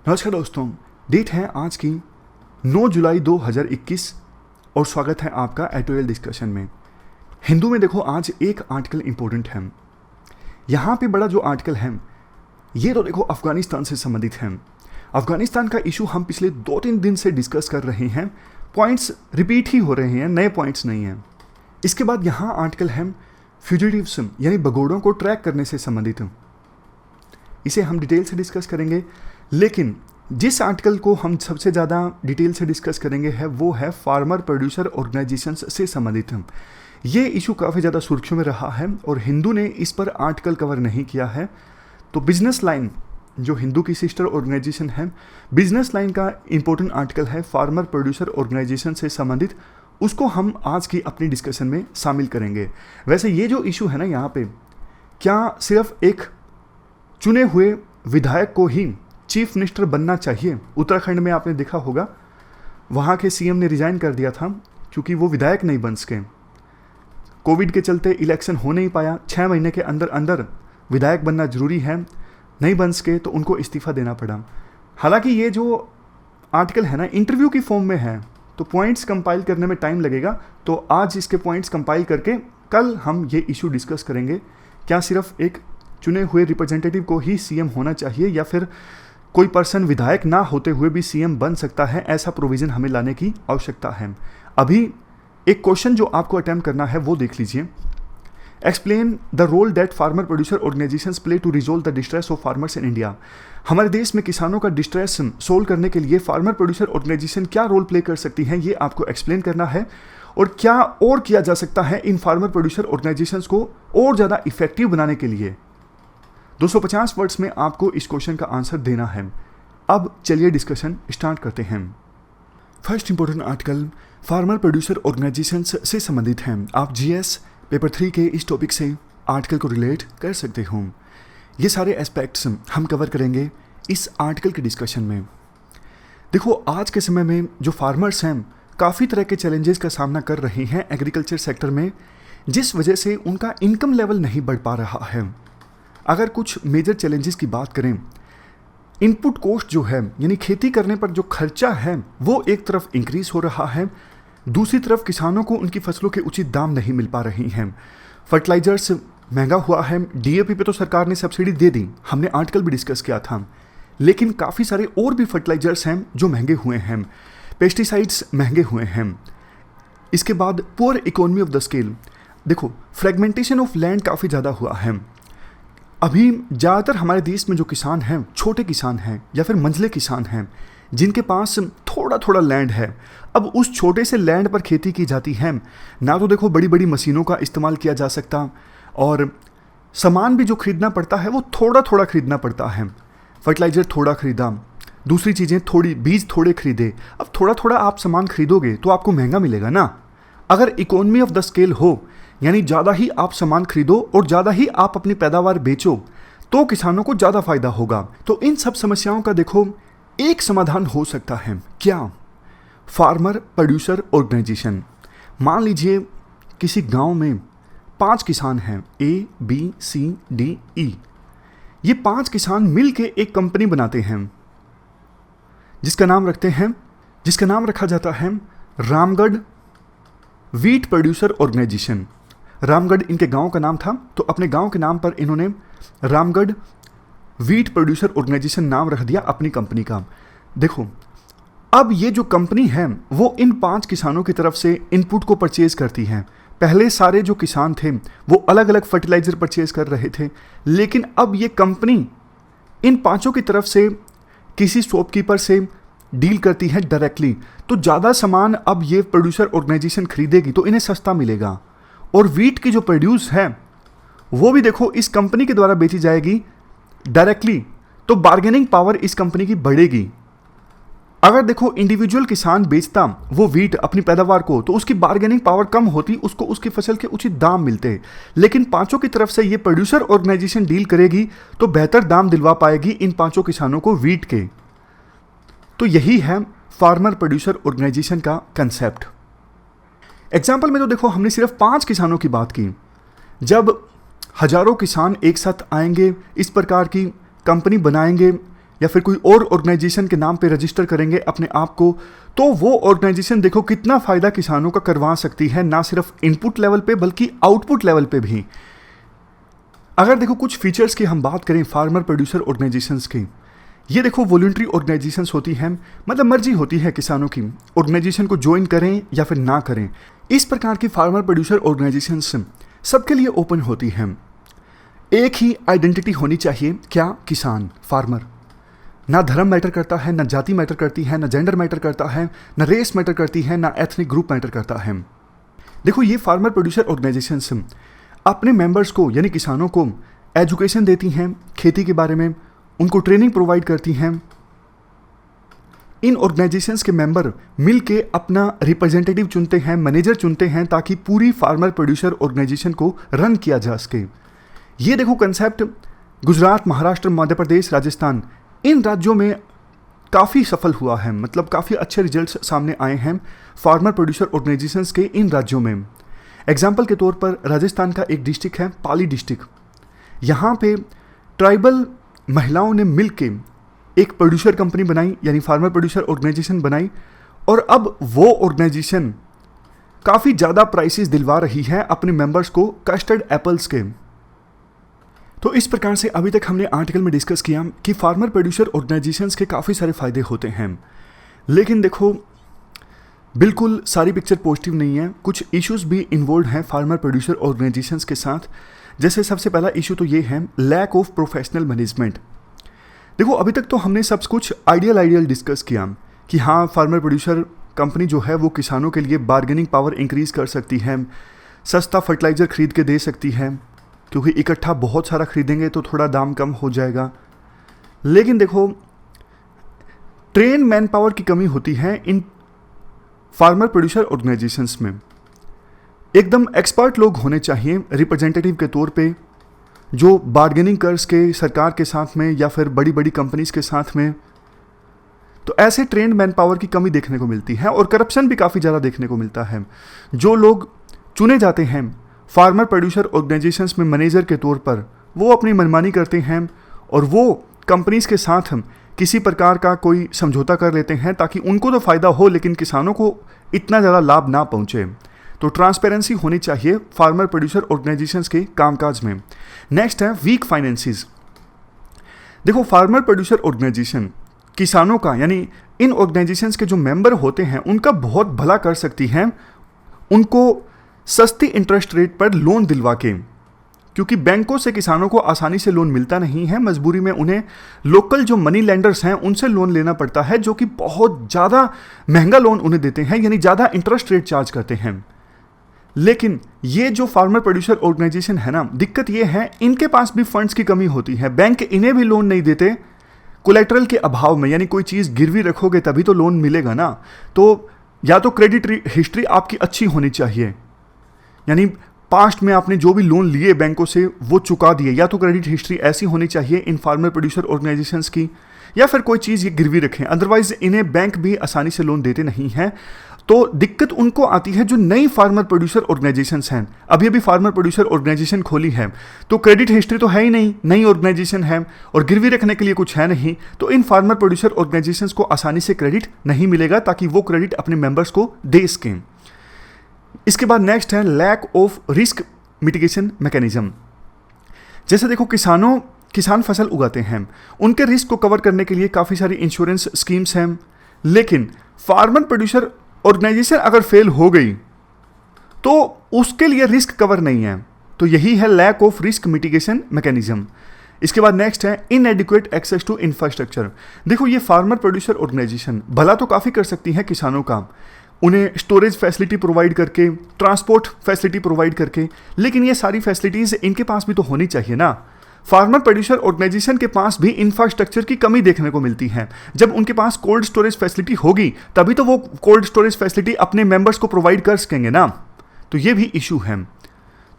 नमस्कार दोस्तों, डेट है आज की 9 जुलाई 2021 और स्वागत है आपका एडिटोरियल डिस्कशन में। हिंदू में देखो आज एक आर्टिकल इंपॉर्टेंट है। यहाँ पे बड़ा जो आर्टिकल है ये तो देखो अफगानिस्तान से संबंधित है। अफगानिस्तान का इशू हम पिछले 2-3 दिन से डिस्कस कर रहे हैं। पॉइंट्स रिपीट ही हो रहे हैं, नए पॉइंट्स नहीं हैं। इसके बाद यहाँ आर्टिकल है फ्यूजिटिव्स यानी भगोड़ों को ट्रैक करने से संबंधित। इसे हम डिटेल से डिस्कस करेंगे, लेकिन जिस आर्टिकल को हम सबसे ज़्यादा डिटेल से डिस्कस करेंगे है वो है फार्मर प्रोड्यूसर ऑर्गेनाइजेशंस से संबंधित। ये इशू काफ़ी ज़्यादा सुर्खियों में रहा है और हिंदू ने इस पर आर्टिकल कवर नहीं किया है। तो बिजनेस लाइन जो हिंदू की सिस्टर ऑर्गेनाइजेशन है, बिजनेस लाइन का इंपॉर्टेंट आर्टिकल है फार्मर प्रोड्यूसर ऑर्गेनाइजेशन से संबंधित, उसको हम आज की अपनी डिस्कशन में शामिल करेंगे। वैसे ये जो इशू है ना यहाँ पे, क्या सिर्फ एक चुने हुए विधायक को ही चीफ मिनिस्टर बनना चाहिए? उत्तराखंड में आपने देखा होगा, वहाँ के सीएम ने रिजाइन कर दिया था क्योंकि वो विधायक नहीं बन सके। कोविड के चलते इलेक्शन हो नहीं पाया, 6 महीने के अंदर अंदर विधायक बनना जरूरी है, नहीं बन सके तो उनको इस्तीफा देना पड़ा। हालांकि ये जो आर्टिकल है ना इंटरव्यू की फॉर्म में है, तो पॉइंट्स कंपाइल करने में टाइम लगेगा। तो आज इसके पॉइंट्स कंपाइल करके कल हम ये इशू डिस्कस करेंगे। क्या सिर्फ एक चुने हुए रिप्रेजेंटेटिव को ही सीएम होना चाहिए या फिर कोई पर्सन विधायक ना होते हुए भी सीएम बन सकता है? ऐसा प्रोविज़न हमें लाने की आवश्यकता है। अभी एक क्वेश्चन जो आपको अटेम्प्ट करना है वो देख लीजिए। Explain the role that farmer producer organisations play to resolve the distress of farmers in India. हमारे देश में किसानों का डिस्ट्रेस सोल्व करने के लिए फार्मर प्रोड्यूसर ऑर्गेनाइजेशन क्या रोल प्ले कर सकती हैं, ये आपको एक्सप्लेन करना है। और क्या और किया जा सकता है इन फार्मर प्रोड्यूसर ऑर्गेनाइजेशंस को और ज़्यादा इफेक्टिव बनाने के लिए। 250 वर्ड्स में आपको इस क्वेश्चन का आंसर देना है। अब चलिए डिस्कशन स्टार्ट करते हैं। First important article farmer producer organisations से संबंधित है। आप जीएस पेपर 3 के इस टॉपिक से आर्टिकल को रिलेट कर सकते हो। ये सारे एस्पेक्ट्स हम कवर करेंगे इस आर्टिकल के डिस्कशन में। देखो आज के समय में जो फार्मर्स हैं काफ़ी तरह के चैलेंजेस का सामना कर रहे हैं एग्रीकल्चर सेक्टर में, जिस वजह से उनका इनकम लेवल नहीं बढ़ पा रहा है। अगर कुछ मेजर चैलेंजेस की बात करें, इनपुट कॉस्ट जो है यानी खेती करने पर जो खर्चा है वो एक तरफ इंक्रीज हो रहा है, दूसरी तरफ किसानों को उनकी फसलों के उचित दाम नहीं मिल पा रही हैं। फर्टिलाइजर्स महंगा हुआ है, डीएपी पे तो सरकार ने सब्सिडी दे दी, हमने आर्टिकल भी डिस्कस किया था, लेकिन काफ़ी सारे और भी फर्टिलाइजर्स हैं जो महंगे हुए हैं, पेस्टिसाइड्स महंगे हुए हैं। इसके बाद poor economy of the scale, देखो फ्रेगमेंटेशन ऑफ लैंड काफ़ी ज़्यादा हुआ है। अभी ज़्यादातर हमारे देश में जो किसान हैं छोटे किसान हैं या फिर मंझले किसान हैं जिनके पास थोड़ा थोड़ा लैंड है। अब उस छोटे से लैंड पर खेती की जाती है ना, तो देखो बड़ी बड़ी मशीनों का इस्तेमाल किया जा सकता और सामान भी जो खरीदना पड़ता है वो थोड़ा थोड़ा खरीदना पड़ता है। फर्टिलाइज़र थोड़ा खरीदा, दूसरी चीज़ें थोड़ी, बीज थोड़े खरीदे। अब थोड़ा थोड़ा आप सामान खरीदोगे तो आपको महंगा मिलेगा ना। अगर इकोनॉमी ऑफ द स्केल हो यानी ज़्यादा ही आप सामान खरीदो और ज़्यादा ही आप अपनी पैदावार बेचो तो किसानों को ज़्यादा फायदा होगा। तो इन सब समस्याओं का देखो एक समाधान हो सकता है। क्या? Farmer producer organisation. मान लीजिए किसी गांव में 5 किसान हैं, A B C D E. ये 5 किसान मिल के एक कंपनी बनाते हैं जिसका नाम रखा जाता है Ramgarh wheat producer organisation. Ramgarh इनके गांव का नाम था, तो अपने गांव के नाम पर इन्होंने रामगढ़ व्हीट प्रोड्यूसर ऑर्गेनाइजेशन नाम रख दिया अपनी कंपनी का। देखो अब ये जो कंपनी है वो इन 5 किसानों की तरफ से इनपुट को परचेज करती है। पहले सारे जो किसान थे वो अलग अलग फर्टिलाइजर परचेज कर रहे थे, लेकिन अब ये कंपनी इन 5 की तरफ से किसी शॉपकीपर से डील करती है डायरेक्टली। तो ज़्यादा सामान अब ये प्रोड्यूसर ऑर्गेनाइजेशन खरीदेगी तो इन्हें सस्ता मिलेगा, और वीट की जो प्रोड्यूस है वो भी देखो इस कंपनी के द्वारा बेची जाएगी डायरेक्टली, तो बार्गेनिंग पावर इस कंपनी की बढ़ेगी। अगर देखो इंडिविजुअल किसान बेचता वो वीट अपनी पैदावार को तो उसकी बार्गेनिंग पावर कम होती, उसको उसकी फसल के उचित दाम मिलते। लेकिन 5 की तरफ से ये प्रोड्यूसर ऑर्गेनाइजेशन डील करेगी तो बेहतर दाम दिलवा पाएगी इन 5 किसानों को वीट के। तो यही है फार्मर प्रोड्यूसर ऑर्गेनाइजेशन का कंसेप्ट। एग्जाम्पल में तो देखो हमने सिर्फ 5 किसानों की बात की। जब हजारों किसान एक साथ आएंगे, इस प्रकार की कंपनी बनाएंगे, या फिर कोई और ऑर्गेनाइजेशन के नाम पे रजिस्टर करेंगे अपने आप को, तो वो ऑर्गेनाइजेशन देखो कितना फ़ायदा किसानों का करवा सकती है, ना सिर्फ इनपुट लेवल पे बल्कि आउटपुट लेवल पे भी। अगर देखो कुछ फीचर्स की हम बात करें फार्मर प्रोड्यूसर ऑर्गेनाइजेशंस की, ये देखो वॉलंटरी ऑर्गेनाइजेशंस होती हैं, मतलब मर्जी होती है किसानों की ऑर्गेनाइजेशन को ज्वाइन करें या फिर ना करें। इस प्रकार की फार्मर प्रोड्यूसर ऑर्गेनाइजेशंस सबके लिए ओपन होती हैं। एक ही आइडेंटिटी होनी चाहिए, क्या? किसान, फार्मर। ना धर्म मैटर करता है, ना जाति मैटर करती है, ना जेंडर मैटर करता है, ना रेस मैटर करती है, ना एथनिक ग्रुप मैटर करता है। देखो ये फार्मर प्रोड्यूसर ऑर्गेनाइजेशंस अपने मेंबर्स को यानी किसानों को एजुकेशन देती हैं खेती के बारे में, उनको ट्रेनिंग प्रोवाइड करती हैं। इन ऑर्गेनाइजेशंस के मेंबर मिलके अपना रिप्रेजेंटेटिव चुनते हैं, मैनेजर चुनते हैं, ताकि पूरी फार्मर प्रोड्यूसर ऑर्गेनाइजेशन को रन किया जा सके। ये देखो कंसेप्ट गुजरात, महाराष्ट्र, मध्य प्रदेश, राजस्थान, इन राज्यों में काफ़ी सफल हुआ है, मतलब काफ़ी अच्छे रिजल्ट्स सामने आए हैं फार्मर प्रोड्यूसर ऑर्गेनाइजेशंस के इन राज्यों में। एग्जाम्पल के तौर पर राजस्थान का एक डिस्ट्रिक्ट है पाली डिस्ट्रिक्ट। यहाँ पे ट्राइबल महिलाओं ने मिलके एक प्रोड्यूसर कंपनी बनाई, यानी फार्मर प्रोड्यूसर ऑर्गेनाइजेशन बनाई, और अब वो ऑर्गेनाइजेशन काफ़ी ज़्यादा प्राइसेस दिलवा रही है अपने मेंबर्स को कस्टर्ड एप्पल्स के। तो इस प्रकार से अभी तक हमने आर्टिकल में डिस्कस किया कि फार्मर प्रोड्यूसर ऑर्गेनाइजेशंस के काफ़ी सारे फ़ायदे होते हैं, लेकिन देखो बिल्कुल सारी पिक्चर पॉजिटिव नहीं है, कुछ इश्यूज भी इन्वॉल्व हैं फार्मर प्रोड्यूसर ऑर्गेनाइजेशंस के साथ। जैसे सबसे पहला इशू तो ये है लैक ऑफ प्रोफेशनल मैनेजमेंट। देखो अभी तक तो हमने सब कुछ आइडियल डिस्कस किया कि हाँ फार्मर प्रोड्यूसर कंपनी जो है वो किसानों के लिए बार्गेनिंग पावर इंक्रीज़ कर सकती है, सस्ता फर्टिलाइज़र खरीद के दे सकती है, क्योंकि इकट्ठा बहुत सारा खरीदेंगे तो थोड़ा दाम कम हो जाएगा। लेकिन देखो ट्रेन मैन पावर की कमी होती है इन फार्मर प्रोड्यूसर ऑर्गेनाइजेशंस में। एकदम एक्सपर्ट लोग होने चाहिए रिप्रेजेंटेटिव के तौर पे, जो बार्गेनिंग कर सके सरकार के साथ में या फिर बड़ी बड़ी कंपनीज के साथ में। तो ऐसे ट्रेंड मैन पावर की कमी देखने को मिलती है और करप्शन भी काफ़ी ज़्यादा देखने को मिलता है। जो लोग चुने जाते हैं फार्मर प्रोड्यूसर ऑर्गेनाइजेशंस में मैनेजर के तौर पर, वो अपनी मनमानी करते हैं और वो कंपनीज के साथ किसी प्रकार का कोई समझौता कर लेते हैं ताकि उनको तो फ़ायदा हो लेकिन किसानों को इतना ज़्यादा लाभ ना पहुँचे। तो ट्रांसपेरेंसी होनी चाहिए फार्मर प्रोड्यूसर ऑर्गेनाइजेशंस के कामकाज में। नेक्स्ट है वीक फाइनेंसिस। देखो फार्मर प्रोड्यूसर ऑर्गेनाइजेशन किसानों का यानी इन ऑर्गेनाइजेशंस के जो मेंबर होते हैं उनका बहुत भला कर सकती हैं, उनको सस्ती इंटरेस्ट रेट पर लोन दिलवा के, क्योंकि बैंकों से किसानों को आसानी से लोन मिलता नहीं है, मजबूरी में उन्हें लोकल जो मनी लेंडर्स हैं उनसे लोन लेना पड़ता है, जो कि बहुत ज़्यादा महंगा लोन उन्हें देते हैं, यानी ज़्यादा इंटरेस्ट रेट चार्ज करते हैं। लेकिन ये जो फार्मर प्रोड्यूसर ऑर्गेनाइजेशन है ना, दिक्कत ये है इनके पास भी फंड्स की कमी होती है, बैंक इन्हें भी लोन नहीं देते कोलेटरल के अभाव में, यानी कोई चीज़ गिरवी रखोगे तभी तो लोन मिलेगा ना। तो या तो क्रेडिट हिस्ट्री आपकी अच्छी होनी चाहिए, यानी पास्ट में आपने जो भी लोन लिए बैंकों से वो चुका दिए, या तो क्रेडिट हिस्ट्री ऐसी होनी चाहिए इन फार्मर प्रोड्यूसर ऑर्गेनाइजेशंस की, या फिर कोई चीज़ ये गिरवी रखें, अदरवाइज इन्हें बैंक भी आसानी से लोन देते नहीं हैं। तो दिक्कत उनको आती है जो नई फार्मर प्रोड्यूसर ऑर्गेनाइजेशंस हैं, अभी अभी फार्मर प्रोड्यूसर ऑर्गेनाइजेशन खोली है, तो क्रेडिट हिस्ट्री तो है ही नहीं, नई ऑर्गेनाइजेशन है और गिरवी रखने के लिए कुछ है नहीं, तो इन फार्मर प्रोड्यूसर ऑर्गेनाइजेशंस को आसानी से क्रेडिट नहीं मिलेगा ताकि वो क्रेडिट अपने मेंबर्स को दे सकें। इसके बाद नेक्स्ट है lack of risk mitigation mechanism. जैसे देखो किसान फसल उगाते हैं, उनके रिस्क को कवर करने के लिए काफ़ी सारी इंश्योरेंस स्कीम्स हैं, लेकिन फार्मर प्रोड्यूसर ऑर्गेनाइजेशन अगर फेल हो गई तो उसके लिए रिस्क कवर नहीं है, तो यही है lack of risk mitigation mechanism. इसके बाद नेक्स्ट है इनएडिक्वेट एक्सेस टू इंफ्रास्ट्रक्चर। देखो ये फार्मर प्रोड्यूसर ऑर्गेनाइजेशन भला तो काफ़ी कर सकती है किसानों का, उन्हें स्टोरेज फैसिलिटी प्रोवाइड करके, ट्रांसपोर्ट फैसिलिटी प्रोवाइड करके, लेकिन ये सारी फैसिलिटीज़ इनके पास भी तो होनी चाहिए ना। फार्मर प्रोड्यूसर ऑर्गेनाइजेशन के पास भी इंफ्रास्ट्रक्चर की कमी देखने को मिलती है। जब उनके पास कोल्ड स्टोरेज फैसिलिटी होगी तभी तो वो कोल्ड स्टोरेज फैसिलिटी अपने मेंबर्स को प्रोवाइड कर सकेंगे ना, तो ये भी इशू है।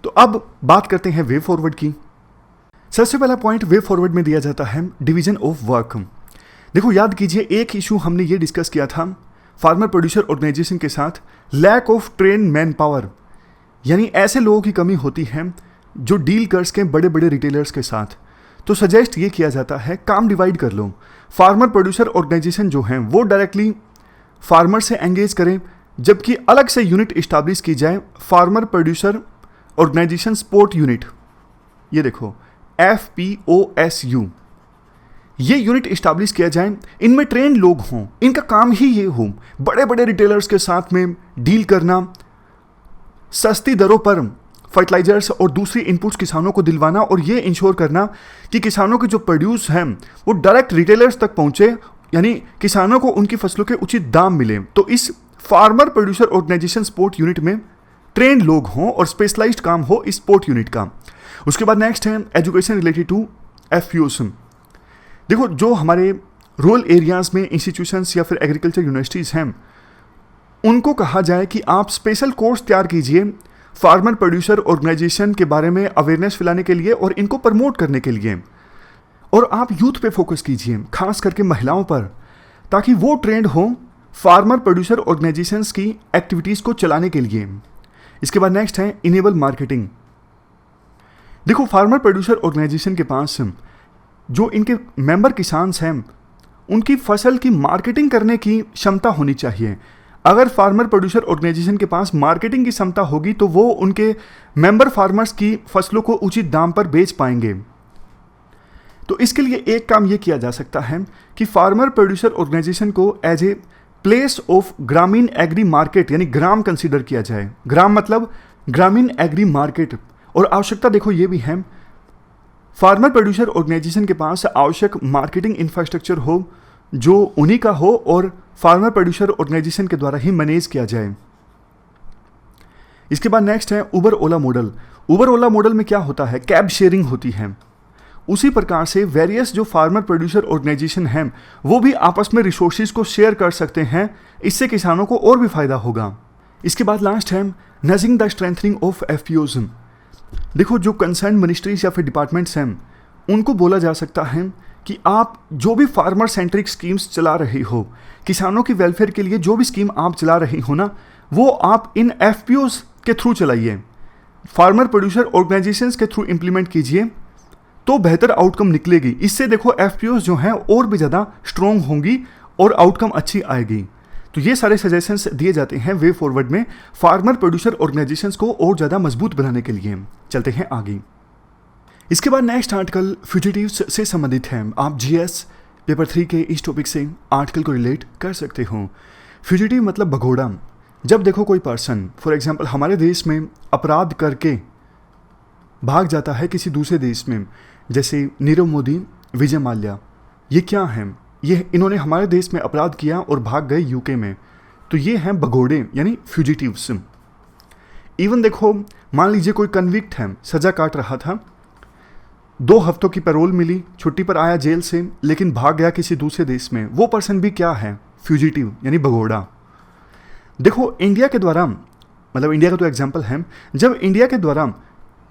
तो अब बात करते हैं वे फॉरवर्ड की। सबसे पहला पॉइंट वे फॉरवर्ड में दिया जाता है डिवीजन ऑफ वर्क। देखो याद कीजिए एक इशू हमने ये डिस्कस किया था फार्मर प्रोड्यूसर ऑर्गेनाइजेशन के साथ, lack of train man power, यानी ऐसे लोगों की कमी होती है जो डील कर सकें बड़े बड़े रिटेलर्स के साथ। तो सजेस्ट ये किया जाता है काम डिवाइड कर लो, फार्मर प्रोड्यूसर ऑर्गेनाइजेशन जो हैं वो डायरेक्टली फार्मर से एंगेज करें, जबकि अलग से यूनिट इस्टेब्लिश की जाए, farmer producer organisation support unit. ये देखो FPOSU, ये यूनिट इस्टेब्लिश किया जाए, इनमें ट्रेंड लोग हों, इनका काम ही ये हो बड़े बड़े रिटेलर्स के साथ में डील करना, सस्ती दरों पर फर्टिलाइजर्स और दूसरी इनपुट्स किसानों को दिलवाना और ये इंश्योर करना कि किसानों के जो प्रोड्यूस हैं वो डायरेक्ट रिटेलर्स तक पहुंचे, यानी किसानों को उनकी फसलों के उचित दाम मिले। तो इस farmer producer organisation support unit में ट्रेंड लोग हों और स्पेशलाइज्ड काम हो इस सपोर्ट यूनिट का। उसके बाद नेक्स्ट है एजुकेशन रिलेटेड टू FPOs। देखो जो हमारे रूरल एरियाज में इंस्टीट्यूशंस या फिर एग्रीकल्चर यूनिवर्सिटीज़ हैं, उनको कहा जाए कि आप स्पेशल कोर्स तैयार कीजिए फार्मर प्रोड्यूसर ऑर्गेनाइजेशन के बारे में अवेयरनेस फैलाने के लिए और इनको प्रमोट करने के लिए, और आप यूथ पे फोकस कीजिए, खास करके महिलाओं पर, ताकि वो ट्रेंड हो फार्मर प्रोड्यूसर ऑर्गेनाइजेशंस की एक्टिविटीज़ को चलाने के लिए। इसके बाद नेक्स्ट है इनेबल मार्केटिंग। देखो फार्मर प्रोड्यूसर ऑर्गेनाइजेशन के पास जो इनके मेंबर किसान हैं, उनकी फसल की मार्केटिंग करने की क्षमता होनी चाहिए। अगर फार्मर प्रोड्यूसर ऑर्गेनाइजेशन के पास मार्केटिंग की क्षमता होगी तो वो उनके मेंबर फार्मर्स की फसलों को उचित दाम पर बेच पाएंगे। तो इसके लिए एक काम ये किया जा सकता है कि फार्मर प्रोड्यूसर ऑर्गेनाइजेशन को एज ए प्लेस ऑफ ग्रामीण एग्री मार्केट, यानी ग्राम कंसीडर किया जाए। ग्राम मतलब ग्रामीण एग्री मार्केट। और आवश्यकता देखो ये भी है, फार्मर प्रोड्यूसर ऑर्गेनाइजेशन के पास आवश्यक मार्केटिंग इंफ्रास्ट्रक्चर हो जो उन्हीं का हो और फार्मर प्रोड्यूसर ऑर्गेनाइजेशन के द्वारा ही मैनेज किया जाए। इसके बाद नेक्स्ट है उबर ओला मॉडल। उबर ओला मॉडल में क्या होता है, कैब शेयरिंग होती है। उसी प्रकार से वेरियस जो फार्मर प्रोड्यूसर ऑर्गेनाइजेशन हैं वो भी आपस में रिसोर्सेज को शेयर कर सकते हैं, इससे किसानों को और भी फायदा होगा। इसके बाद लास्ट है nudging the strengthening of FPOs। देखो जो कंसर्न मिनिस्ट्रीज या फिर डिपार्टमेंट्स हैं, उनको बोला जा सकता है कि आप जो भी फार्मर सेंट्रिक स्कीम्स चला रहे हो, किसानों की वेलफेयर के लिए जो भी स्कीम आप चला रही हो ना, वो आप इन FPOs के थ्रू चलाइए, फार्मर प्रोड्यूसर ऑर्गेनाइजेशंस के थ्रू इंप्लीमेंट कीजिए, तो बेहतर आउटकम निकलेगी। इससे देखो FPOs जो हैं और भी ज़्यादा स्ट्रॉन्ग होंगी और आउटकम अच्छी आएगी। तो ये सारे सजेशंस दिए जाते हैं वे फॉरवर्ड में फार्मर प्रोड्यूसर ऑर्गेनाइजेशंस को और ज़्यादा मजबूत बनाने के लिए। चलते हैं आगे। इसके बाद नेक्स्ट आर्टिकल फ्यूजिटिव्स से संबंधित है। आप GS पेपर 3 के इस टॉपिक से आर्टिकल को रिलेट कर सकते हो। फ्यूजिटिव मतलब भगोड़ा। जब देखो कोई पर्सन फॉर एग्जांपल हमारे देश में अपराध करके भाग जाता है किसी दूसरे देश में, जैसे नीरव मोदी, विजय माल्या, ये क्या हैं, ये इन्होंने हमारे देश में अपराध किया और भाग गए UK में, तो ये हैं भगोड़े यानी फ्यूजिटिव्स। इवन देखो मान लीजिए कोई कन्विक्ट है, सजा काट रहा था, 2 हफ्तों की पैरोल मिली, छुट्टी पर आया जेल से, लेकिन भाग गया किसी दूसरे देश में, वो पर्सन भी क्या है, फ्यूजिटिव यानी भगोड़ा। देखो इंडिया के द्वारा, मतलब इंडिया का तो एग्जाम्पल है, जब इंडिया के द्वारा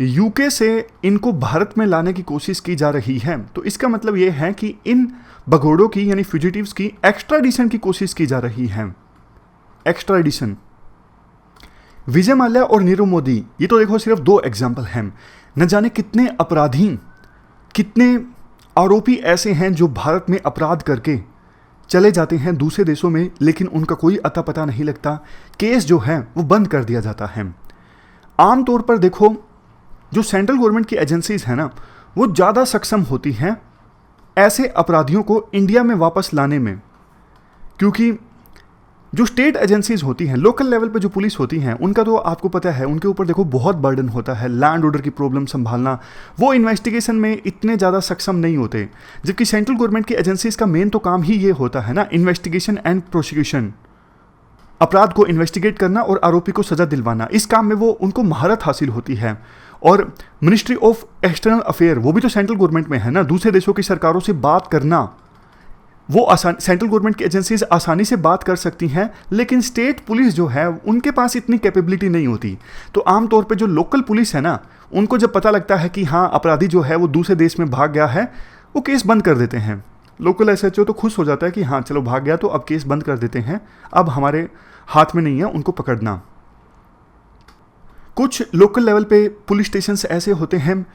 UK से इनको भारत में लाने की कोशिश की जा रही है, तो इसका मतलब ये है कि इन भगोड़ों की यानी फ्यूजिटिव्स की एक्स्ट्राडिशन की कोशिश की जा रही है। एक्स्ट्राडिशन। विजय माल्या और नीरव मोदी, ये तो देखो सिर्फ 2 एग्जाम्पल हैं, न जाने कितने अपराधी, कितने आरोपी ऐसे हैं जो भारत में अपराध करके चले जाते हैं दूसरे देशों में, लेकिन उनका कोई अता पता नहीं लगता, केस जो है वो बंद कर दिया जाता है। आमतौर पर देखो जो सेंट्रल गवर्नमेंट की एजेंसीज हैं ना, वो ज़्यादा सक्षम होती हैं ऐसे अपराधियों को इंडिया में वापस लाने में, क्योंकि जो स्टेट एजेंसीज होती हैं, लोकल लेवल पे जो पुलिस होती हैं, उनका तो आपको पता है उनके ऊपर देखो बहुत बर्डन होता है, लैंड ऑर्डर की प्रॉब्लम संभालना, वो इन्वेस्टिगेशन में इतने ज़्यादा सक्षम नहीं होते। जबकि सेंट्रल गवर्नमेंट की एजेंसीज का मेन तो काम ही ये होता है ना, इन्वेस्टिगेशन एंड प्रोसिक्यूशन, अपराध को इन्वेस्टिगेट करना और आरोपी को सजा दिलवाना। इस काम में वो उनको महारत हासिल होती है। और मिनिस्ट्री ऑफ एक्सटर्नल अफेयर, वो भी तो सेंट्रल गवर्नमेंट में है ना, दूसरे देशों की सरकारों से बात करना, वो सेंट्रल गवर्नमेंट की एजेंसीज आसानी से बात कर सकती हैं, लेकिन स्टेट पुलिस जो है उनके पास इतनी कैपेबिलिटी नहीं होती। तो आमतौर पे जो लोकल पुलिस है ना, उनको जब पता लगता है कि हाँ अपराधी जो है वो दूसरे देश में भाग गया है, वो केस बंद कर देते हैं। लोकल SHO तो खुश हो जाता है कि हाँ चलो भाग गया तो अब केस बंद कर देते हैं, अब हमारे हाथ में नहीं है उनको पकड़ना। कुछ लोकल लेवल पे पुलिस स्टेशंस ऐसे होते हैं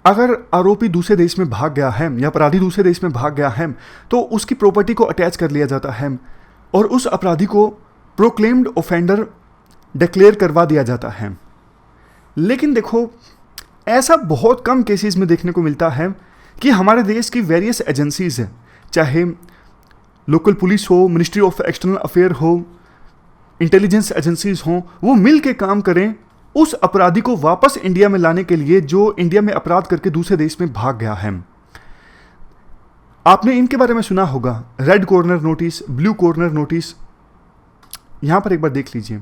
अगर आरोपी दूसरे देश में भाग गया है या अपराधी दूसरे देश में भाग गया है तो उसकी प्रॉपर्टी को अटैच कर लिया जाता है और उस अपराधी को प्रोक्लेम्ड ऑफेंडर डिक्लेयर करवा दिया जाता है। लेकिन देखो, ऐसा बहुत कम केसेस में देखने को मिलता है कि हमारे देश की वेरियस एजेंसीज हैं, चाहे लोकल पुलिस हो, मिनिस्ट्री ऑफ एक्सटर्नल अफेयर हो, इंटेलिजेंस एजेंसीज हों, वो मिल के काम करें उस अपराधी को वापस इंडिया में लाने के लिए जो इंडिया में अपराध करके दूसरे देश में भाग गया है। आपने इनके बारे में सुना होगा, red corner notice, blue corner notice. यहां पर एक बार देख लीजिए,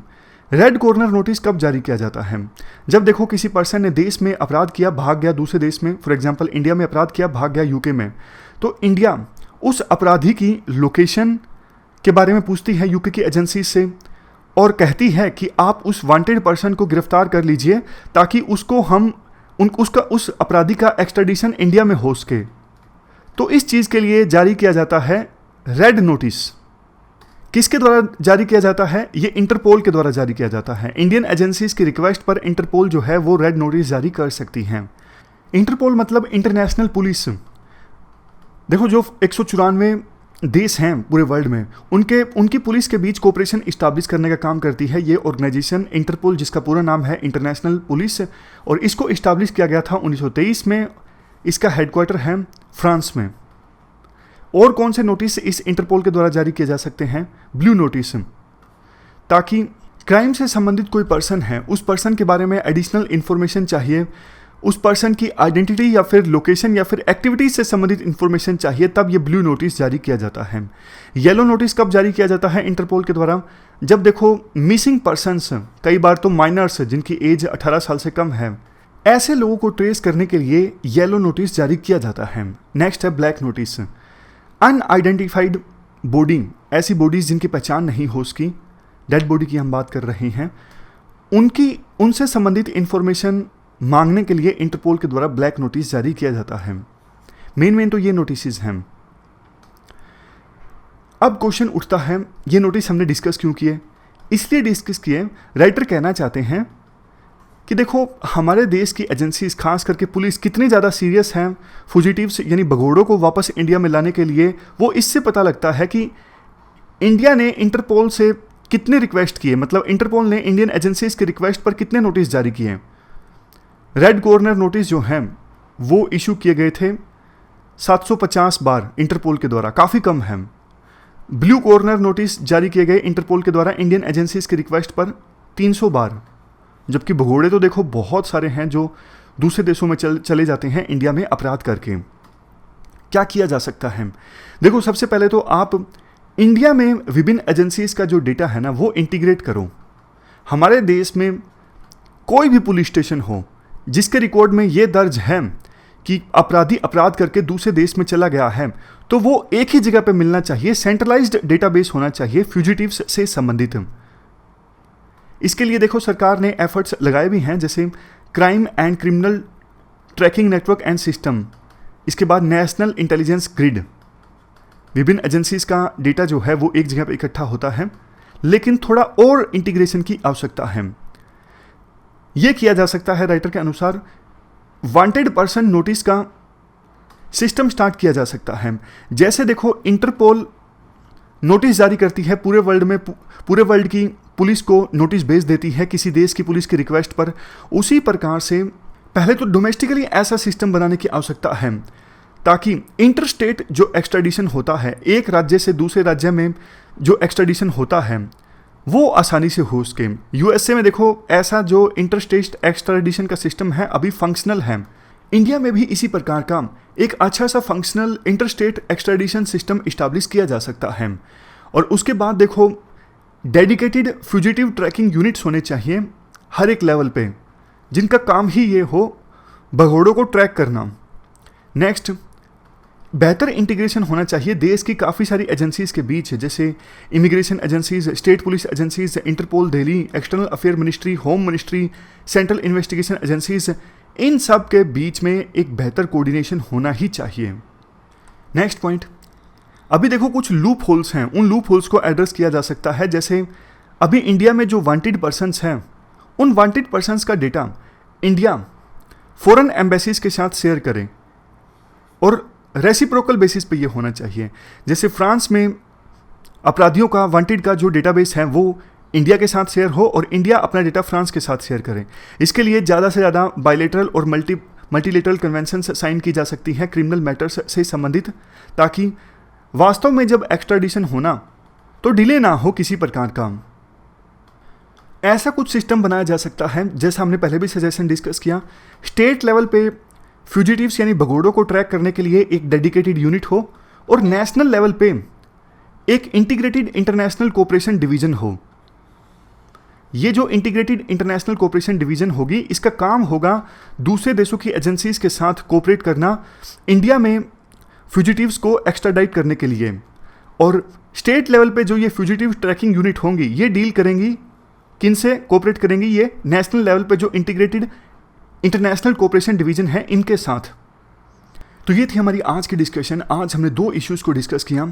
रेड कॉर्नर नोटिस कब जारी किया जाता है? जब देखो किसी पर्सन ने देश में अपराध किया, भाग गया दूसरे देश में, फॉर एग्जांपल इंडिया में अपराध किया, भाग गया यूके में, तो इंडिया उस अपराधी की लोकेशन के बारे में पूछती है यूके की एजेंसी से और कहती है कि आप उस वांटेड पर्सन को गिरफ्तार कर लीजिए ताकि उसको हम उस अपराधी का एक्सट्रेडिशन इंडिया में हो सके। तो इस चीज़ के लिए जारी किया जाता है रेड नोटिस। किसके द्वारा जारी किया जाता है? ये इंटरपोल के द्वारा जारी किया जाता है। इंडियन एजेंसीज की रिक्वेस्ट पर इंटरपोल जो है वो रेड नोटिस जारी कर सकती हैं। इंटरपोल मतलब इंटरनेशनल पुलिस। देखो, जो 194 देश हैं पूरे वर्ल्ड में, उनकी पुलिस के बीच कोऑपरेशन इस्टाब्लिश करने का काम करती है ये ऑर्गेनाइजेशन इंटरपोल, जिसका पूरा नाम है इंटरनेशनल पुलिस, और इसको इस्टाब्लिश किया गया था 1923 में। इसका हेडक्वार्टर है फ्रांस में। और कौन से नोटिस इस इंटरपोल के द्वारा जारी किए जा सकते हैं? ब्लू नोटिस, ताकि क्राइम से संबंधित कोई पर्सन है, उस पर्सन के बारे में एडिशनल इंफॉर्मेशन चाहिए, उस पर्सन की आइडेंटिटी या फिर लोकेशन या फिर एक्टिविटीज से संबंधित इंफॉर्मेशन चाहिए, तब ये ब्लू नोटिस जारी किया जाता है। येलो नोटिस कब जारी किया जाता है इंटरपोल के द्वारा? जब देखो मिसिंग पर्सन्स, कई बार तो माइनर्स जिनकी एज 18 साल से कम है, ऐसे लोगों को ट्रेस करने के लिए येलो नोटिस जारी किया जाता है। नेक्स्ट है ब्लैक नोटिस। अनआइडेंटिफाइड बॉडी, ऐसी बॉडीज जिनकी पहचान नहीं हो उसकी, डेड बॉडी की हम बात कर रहे हैं, उनसे संबंधित इंफॉर्मेशन मांगने के लिए इंटरपोल के द्वारा ब्लैक नोटिस जारी किया जाता है। मेन तो ये नोटिस हैं। अब क्वेश्चन उठता है, ये नोटिस हमने डिस्कस क्यों किए? इसलिए डिस्कस किए, राइटर कहना चाहते हैं कि देखो हमारे देश की एजेंसीज, खास करके पुलिस, कितनी ज़्यादा सीरियस हैं फुजिटिव्स यानी भगोड़ों को वापस इंडिया में लाने के लिए। वो इससे पता लगता है कि इंडिया ने इंटरपोल से कितने रिक्वेस्ट किए, मतलब इंटरपोल ने इंडियन एजेंसीज की रिक्वेस्ट पर कितने नोटिस जारी किए। रेड कॉर्नर नोटिस जो हैं वो इशू किए गए थे 750 बार इंटरपोल के द्वारा, काफ़ी कम है। ब्लू कॉर्नर नोटिस जारी किए गए इंटरपोल के द्वारा इंडियन एजेंसीज की रिक्वेस्ट पर 300 बार, जबकि भगोड़े तो देखो बहुत सारे हैं जो दूसरे देशों में चले जाते हैं इंडिया में अपराध करके। क्या किया जा सकता है? देखो, सबसे पहले तो आप इंडिया में विभिन्न एजेंसीज का जो डेटा है ना वो इंटीग्रेट करो। हमारे देश में कोई भी पुलिस स्टेशन हो जिसके रिकॉर्ड में ये दर्ज है कि अपराधी अपराध करके दूसरे देश में चला गया है, तो वो एक ही जगह पे मिलना चाहिए। सेंट्रलाइज्ड डेटाबेस होना चाहिए फ्यूजिटिव्स से संबंधित। इसके लिए देखो सरकार ने एफर्ट्स लगाए भी हैं, जैसे crime and criminal tracking network and system, इसके बाद नेशनल इंटेलिजेंस ग्रिड। विभिन्न एजेंसीज का डेटा जो है वो एक जगह पर इकट्ठा होता है, लेकिन थोड़ा और इंटीग्रेशन की आवश्यकता है। यह किया जा सकता है राइटर के अनुसार, वांटेड पर्सन नोटिस का सिस्टम स्टार्ट किया जा सकता है। जैसे देखो इंटरपोल नोटिस जारी करती है पूरे वर्ल्ड में, पूरे वर्ल्ड की पुलिस को नोटिस भेज देती है किसी देश की पुलिस की रिक्वेस्ट पर, उसी प्रकार से पहले तो डोमेस्टिकली ऐसा सिस्टम बनाने की आवश्यकता है ताकि इंटरस्टेट जो एक्सट्रेडिशन होता है, एक राज्य से दूसरे राज्य में जो एक्सट्रेडिशन होता है वो आसानी से हो सके। यूएसए में देखो ऐसा जो इंटरस्टेट एक्सट्रेडिशन का सिस्टम है अभी फंक्शनल है। इंडिया में भी इसी प्रकार का एक अच्छा सा functional interstate extradition system establish किया जा सकता है। और उसके बाद देखो डेडिकेटेड फ्यूजिटिव ट्रैकिंग यूनिट्स होने चाहिए हर एक लेवल पे, जिनका काम ही ये हो भगोड़ों को ट्रैक करना। नेक्स्ट, बेहतर इंटीग्रेशन होना चाहिए देश की काफ़ी सारी एजेंसीज के बीच, जैसे immigration agencies, state police agencies, Interpol Delhi, external affair ministry, home ministry, central investigation agencies, इन सब के बीच में एक बेहतर कोऑर्डिनेशन होना ही चाहिए। नेक्स्ट पॉइंट, अभी देखो कुछ लूप होल्स हैं, उन लूप होल्स को एड्रेस किया जा सकता है। जैसे अभी इंडिया में जो वांटेड पर्सन्स हैं, उन वांटेड पर्सन्स का डेटा इंडिया फॉरेन एम्बेसीज के साथ शेयर करें और रेसिप्रोकल बेसिस पे ये होना चाहिए। जैसे फ्रांस में अपराधियों का वांटेड का जो डेटाबेस है वो इंडिया के साथ शेयर हो और इंडिया अपना डेटा फ्रांस के साथ शेयर करें। इसके लिए ज़्यादा से ज़्यादा बायलेटरल और मल्टीलेटरल कन्वेंशन साइन की जा सकती हैं क्रिमिनल मैटर्स से संबंधित, ताकि वास्तव में जब एक्स्ट्राडिशन होना तो डिले ना हो किसी प्रकार का। ऐसा कुछ सिस्टम बनाया जा सकता है, जैसा हमने पहले भी सजेशन डिस्कस किया, स्टेट लेवल पे फ्यूजिटिव्स यानी भगोड़ों को ट्रैक करने के लिए एक डेडिकेटेड यूनिट हो और नेशनल लेवल पे एक इंटीग्रेटेड इंटरनेशनल कोऑपरेशन डिवीजन हो। ये जो इंटीग्रेटेड इंटरनेशनल कोऑपरेशन डिवीजन होगी, इसका काम होगा दूसरे देशों की एजेंसीज के साथ कोऑपरेट करना इंडिया में फ्यूजिटिव्स को एक्स्ट्राडाइट करने के लिए। और स्टेट लेवल पे जो ये फ्यूजिटिव ट्रैकिंग यूनिट होंगी, ये डील करेंगी, किनसे कोऑपरेट करेंगी, ये नेशनल लेवल पे जो इंटीग्रेटेड इंटरनेशनल कोऑपरेशन डिवीजन है इनके साथ। तो ये थी हमारी आज की डिस्कशन। आज हमने 2 इश्यूज़ को डिस्कस किया।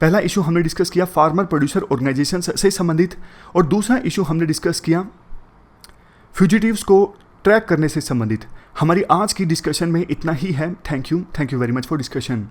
पहला इशू हमने डिस्कस किया फार्मर प्रोड्यूसर ऑर्गेनाइजेशन से संबंधित, और दूसरा इशू हमने डिस्कस किया फ्यूजिटिव्स को ट्रैक करने से संबंधित। हमारी आज की डिस्कशन में इतना ही है। Thank you very much for discussion.